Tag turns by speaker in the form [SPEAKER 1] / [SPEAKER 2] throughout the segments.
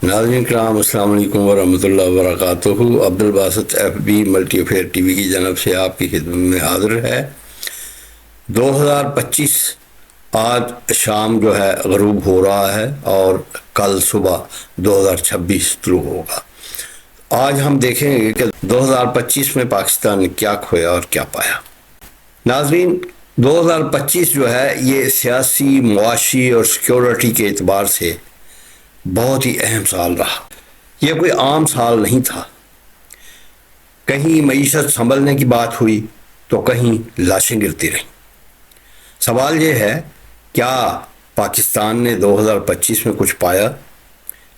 [SPEAKER 1] ناظرین کرام السلام علیکم ورحمۃ اللہ وبرکاتہ۔ Abdul Basit F B multi affair TV وی کی جانب سے آپ کی خدمت میں حاضر ہے۔ 2025 آج شام جو ہے غروب ہو رہا ہے اور کل صبح 2026 طلوع ہوگا۔ آج ہم دیکھیں گے کہ 2025 میں پاکستان نے کیا کھویا اور کیا پایا۔ ناظرین 2025 جو ہے یہ سیاسی، معاشی اور سیکیورٹی کے اعتبار سے بہت ہی اہم سال رہا۔ یہ کوئی عام سال نہیں تھا۔ کہیں معیشت سنبھلنے کی بات ہوئی تو کہیں لاشیں گرتی رہیں۔ سوال یہ ہے کیا پاکستان نے 2025 میں کچھ پایا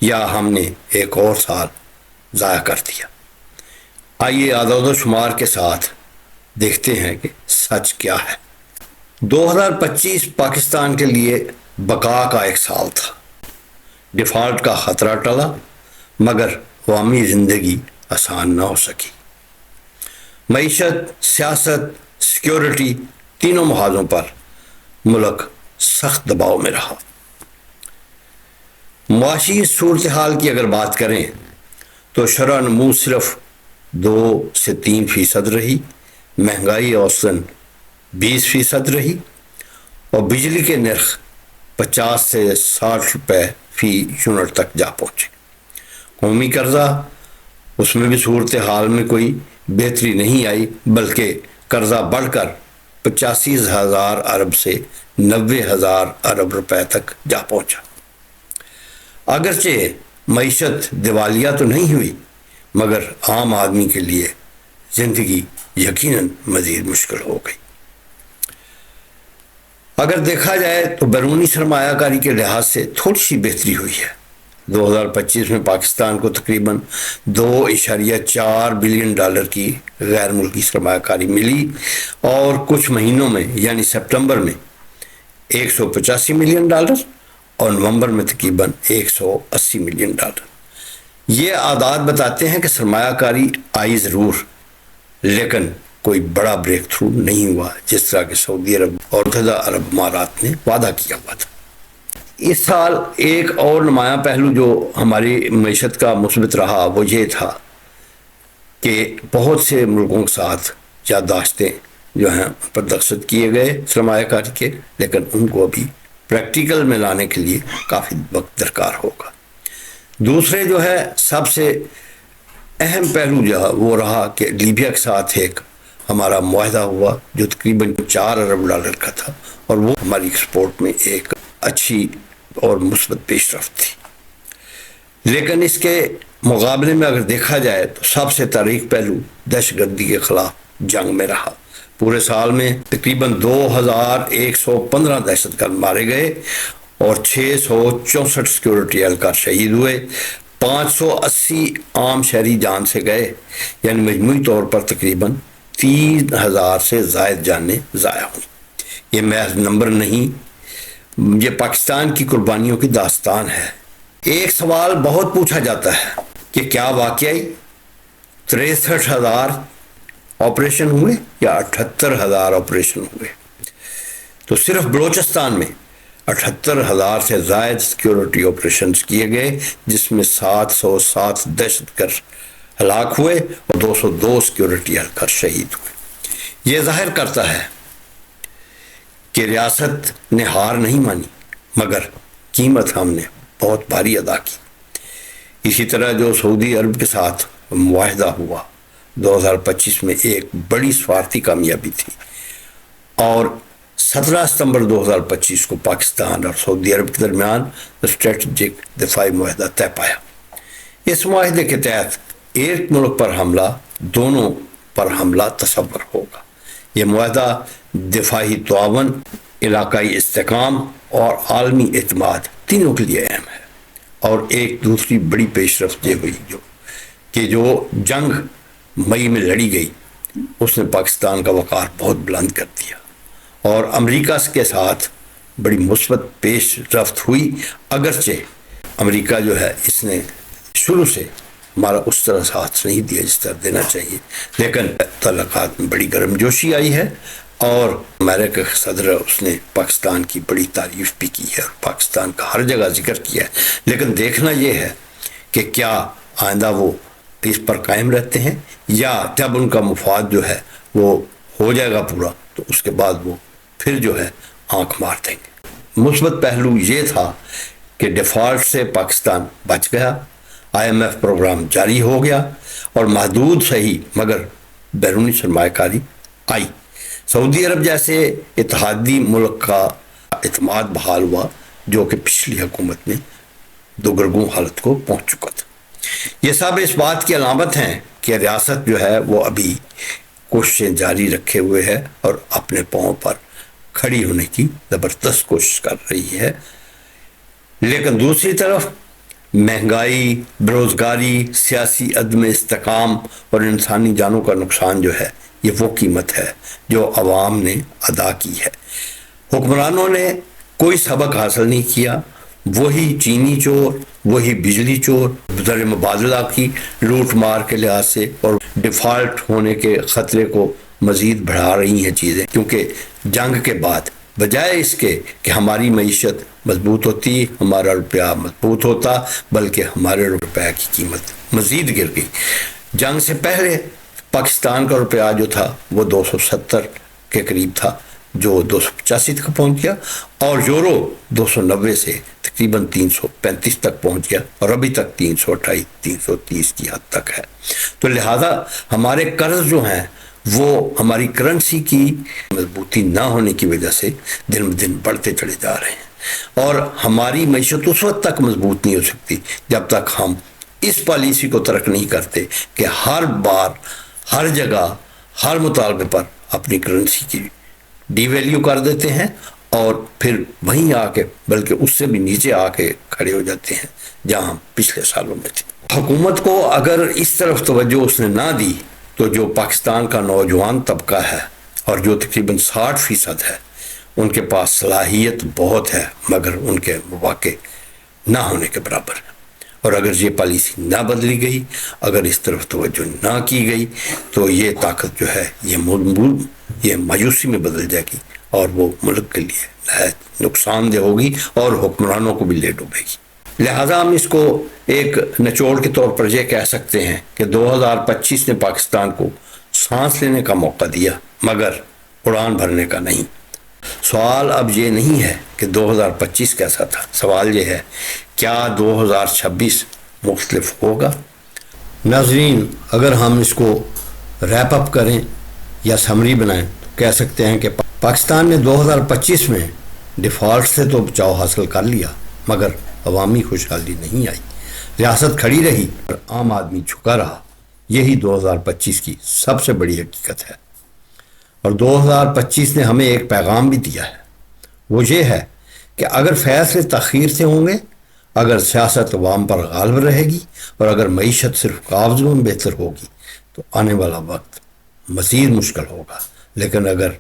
[SPEAKER 1] یا ہم نے ایک اور سال ضائع کر دیا؟ آئیے اعداد و شمار کے ساتھ دیکھتے ہیں کہ سچ کیا ہے۔ 2025 پاکستان کے لیے بقا کا ایک سال تھا۔ ڈیفالٹ کا خطرہ ٹلا مگر عوامی زندگی آسان نہ ہو سکی۔ معیشت، سیاست، سیکیورٹی تینوں محاذوں پر ملک سخت دباؤ میں رہا۔ معاشی صورتحال کی اگر بات کریں تو شرح نمو صرف 2 سے 3% رہی، مہنگائی اوسطاً 20% رہی اور بجلی کے نرخ 50 سے 60 روپے فی یونٹ تک جا پہنچے۔ قومی قرضہ، اس میں بھی صورتحال میں کوئی بہتری نہیں آئی بلکہ قرضہ بڑھ کر 85,000 ارب سے 90,000 ارب روپے تک جا پہنچا۔ اگرچہ معیشت دیوالیہ تو نہیں ہوئی مگر عام آدمی کے لیے زندگی یقیناً مزید مشکل ہو گئی۔ اگر دیکھا جائے تو بیرونی سرمایہ کاری کے لحاظ سے تھوڑی سی بہتری ہوئی ہے۔ 2025 میں پاکستان کو تقریباً $2.4 بلین کی غیر ملکی سرمایہ کاری ملی اور کچھ مہینوں میں یعنی سپتمبر میں $185 ملین اور نومبر میں تقریباً $180 ملین۔ یہ اعداد بتاتے ہیں کہ سرمایہ کاری آئی ضرور لیکن کوئی بڑا بریک تھرو نہیں ہوا جس طرح کہ سعودی عرب اور متحدہ عرب امارات نے وعدہ کیا ہوا تھا۔ اس سال ایک اور نمایاں پہلو جو ہماری معیشت کا مثبت رہا وہ یہ تھا کہ بہت سے ملکوں کے ساتھ یادداشتیں جو ہیں ان پر دستخط کیے گئے سرمایہ کاری کے، لیکن ان کو ابھی پریکٹیکل میں لانے کے لیے کافی وقت درکار ہوگا۔ دوسرے جو ہے سب سے اہم پہلو جو ہے وہ رہا کہ لیبیا کے ساتھ ایک ہمارا معاہدہ ہوا جو تقریباً $4 ارب کا تھا اور وہ ہماری ایکسپورٹ میں ایک اچھی اور مثبت پیش رفت تھی۔ لیکن اس کے مقابلے میں اگر دیکھا جائے تو سب سے تاریخ پہلو دہشت گردی کے خلاف جنگ میں رہا۔ پورے سال میں تقریباً 2115 دہشت گرد مارے گئے اور 664 سیکیورٹی اہلکار شہید ہوئے، 580 عام شہری جان سے گئے، یعنی مجموعی طور پر تقریباً 3,000 سے زائد جانیں ضائع ہوئیں۔ یہ محض نمبر نہیں، یہ پاکستان کی قربانیوں کی داستان ہے۔ ایک سوال بہت پوچھا جاتا ہے کہ کیا واقعی 63,000 آپریشن ہوئے یا 78,000 آپریشن ہوئے؟ تو صرف بلوچستان میں 78,000 سے زائد سیکیورٹی آپریشنز کیے گئے جس میں 707 دہشت گرد ہلاک ہوئے اور 202 سیکیورٹی اہلکار شہید ہوئے۔ یہ ظاہر کرتا ہے کہ ریاست نے ہار نہیں مانی مگر قیمت ہم نے بہت بھاری ادا کی۔ اسی طرح جو سعودی عرب کے ساتھ معاہدہ ہوا 2025 میں ایک بڑی سفارتی کامیابی تھی اور 17 ستمبر 2025 کو پاکستان اور سعودی عرب کے درمیان اسٹریٹجک دفاعی معاہدہ طے پایا۔ اس معاہدے کے تحت ایک ملک پر حملہ دونوں پر حملہ تصور ہوگا۔ یہ معاہدہ دفاعی تعاون، علاقائی استحکام اور عالمی اعتماد تینوں کے لیے اہم ہے۔ اور ایک دوسری بڑی پیش رفت یہ ہوئی کہ جو جنگ مئی میں لڑی گئی اس نے پاکستان کا وقار بہت بلند کر دیا اور امریکہ کے ساتھ بڑی مثبت پیش رفت ہوئی، اگرچہ امریکہ جو ہے اس نے شروع سے ہمارا اس طرح ساتھ نہیں دیا جس طرح دینا چاہیے، لیکن تعلقات میں بڑی گرم جوشی آئی ہے، اور امریکہ کا صدر اس نے پاکستان کی بڑی تعریف بھی کی ہے اور پاکستان کا ہر جگہ ذکر کیا ہے، لیکن دیکھنا یہ ہے کہ کیا آئندہ وہ اس پر قائم رہتے ہیں، یا جب ان کا مفاد جو ہے وہ ہو جائے گا پورا تو اس کے بعد وہ پھر جو ہے آنکھ مار دیں گے۔ مثبت پہلو یہ تھا کہ ڈیفالٹ سے پاکستان بچ گیا، IMF پروگرام جاری ہو گیا، اور محدود صحیح مگر بیرونی سرمایہ کاری آئی۔ سعودی عرب جیسے اتحادی ملک کا اعتماد بحال ہوا جو کہ پچھلی حکومت میں دگرگوں حالت کو پہنچ چکا تھا۔ یہ سب اس بات کی علامت ہیں کہ ریاست جو ہے وہ ابھی کوششیں جاری رکھے ہوئے ہے اور اپنے پاؤں پر کھڑی ہونے کی زبردست کوشش کر رہی ہے، لیکن دوسری طرف مہنگائی، بےروزگاری، سیاسی عدم استحکام اور انسانی جانوں کا نقصان جو ہے یہ وہ قیمت ہے جو عوام نے ادا کی ہے۔ حکمرانوں نے کوئی سبق حاصل نہیں کیا، وہی چینی چور، وہی بجلی چور، زر مبادلہ کی لوٹ مار کے لحاظ سے اور ڈیفالٹ ہونے کے خطرے کو مزید بڑھا رہی ہیں چیزیں، کیونکہ جنگ کے بعد بجائے اس کے کہ ہماری معیشت مضبوط ہوتی، ہمارا روپیہ مضبوط ہوتا، بلکہ ہمارے روپے کی قیمت مزید گر گئی۔ جنگ سے پہلے پاکستان کا روپیہ جو تھا وہ 270 کے قریب تھا، جو 285 تک پہنچ گیا، اور یورو 290 سے تقریباً 335 تک پہنچ گیا، اور ابھی تک 328 330 کی حد تک ہے۔ تو لہذا ہمارے قرض جو ہیں وہ ہماری کرنسی کی مضبوطی نہ ہونے کی وجہ سے دن بدن بڑھتے چلے جا رہے ہیں، اور ہماری معیشت اس وقت تک مضبوط نہیں ہو سکتی جب تک ہم اس پالیسی کو ترک نہیں کرتے کہ ہر بار ہر جگہ ہر مطالبے پر اپنی کرنسی کی ڈی ویلیو کر دیتے ہیں، اور پھر وہیں آ کے بلکہ اس سے بھی نیچے آ کے کھڑے ہو جاتے ہیں جہاں ہم پچھلے سالوں میں تھے۔ حکومت کو اگر اس طرف توجہ اس نے نہ دی تو جو پاکستان کا نوجوان طبقہ ہے اور جو تقریباً 60% ہے، ان کے پاس صلاحیت بہت ہے مگر ان کے مواقع نہ ہونے کے برابر ہے، اور اگر یہ پالیسی نہ بدلی گئی، اگر اس طرف توجہ نہ کی گئی تو یہ طاقت جو ہے یہ مایوسی میں بدل جائے گی، اور وہ ملک کے لیے نہایت نقصان دہ ہوگی اور حکمرانوں کو بھی لے ڈوبے گی۔ لہٰذا ہم اس کو ایک نچوڑ کے طور پر یہ کہہ سکتے ہیں کہ 2025 نے پاکستان کو سانس لینے کا موقع دیا مگر اڑان بھرنے کا نہیں۔ سوال اب یہ نہیں ہے کہ 2025 کیسا تھا، سوال یہ ہے کیا 2026 مختلف ہوگا؟ ناظرین، اگر ہم اس کو ریپ اپ کریں یا سمری بنائیں تو کہہ سکتے ہیں کہ پاکستان نے 2025 میں ڈیفالٹ سے تو بچاؤ حاصل کر لیا مگر عوامی خوشحالی نہیں آئی، ریاست کھڑی رہی اور عام آدمی جھکا رہا۔ یہی 2025 کی سب سے بڑی حقیقت ہے، اور 2025 نے ہمیں ایک پیغام بھی دیا ہے، وہ یہ ہے کہ اگر فیصلے تاخیر سے ہوں گے، اگر سیاست عوام پر غالب رہے گی، اور اگر معیشت صرف قابضوں میں بہتر ہوگی تو آنے والا وقت مزید مشکل ہوگا۔ لیکن اگر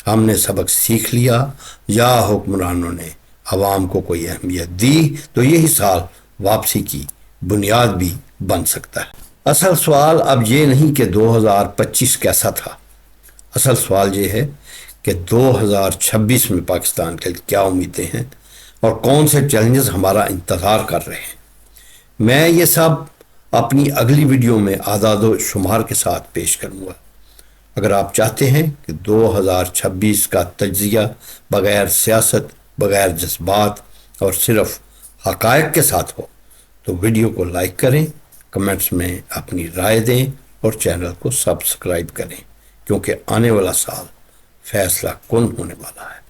[SPEAKER 1] ہم نے سبق سیکھ لیا یا حکمرانوں نے عوام کو کوئی اہمیت دی تو یہی سال واپسی کی بنیاد بھی بن سکتا ہے۔ اصل سوال اب یہ نہیں کہ 2025 کیسا تھا، اصل سوال یہ ہے کہ 2026 میں پاکستان کے کیا امیدیں ہیں اور کون سے چیلنجز ہمارا انتظار کر رہے ہیں۔ میں یہ سب اپنی اگلی ویڈیو میں اعداد و شمار کے ساتھ پیش کروں گا۔ اگر آپ چاہتے ہیں کہ 2026 کا تجزیہ بغیر سیاست، بغیر جذبات اور صرف حقائق کے ساتھ ہو تو ویڈیو کو لائک کریں، کمنٹس میں اپنی رائے دیں اور چینل کو سبسکرائب کریں، کیونکہ آنے والا سال فیصلہ کن ہونے والا ہے۔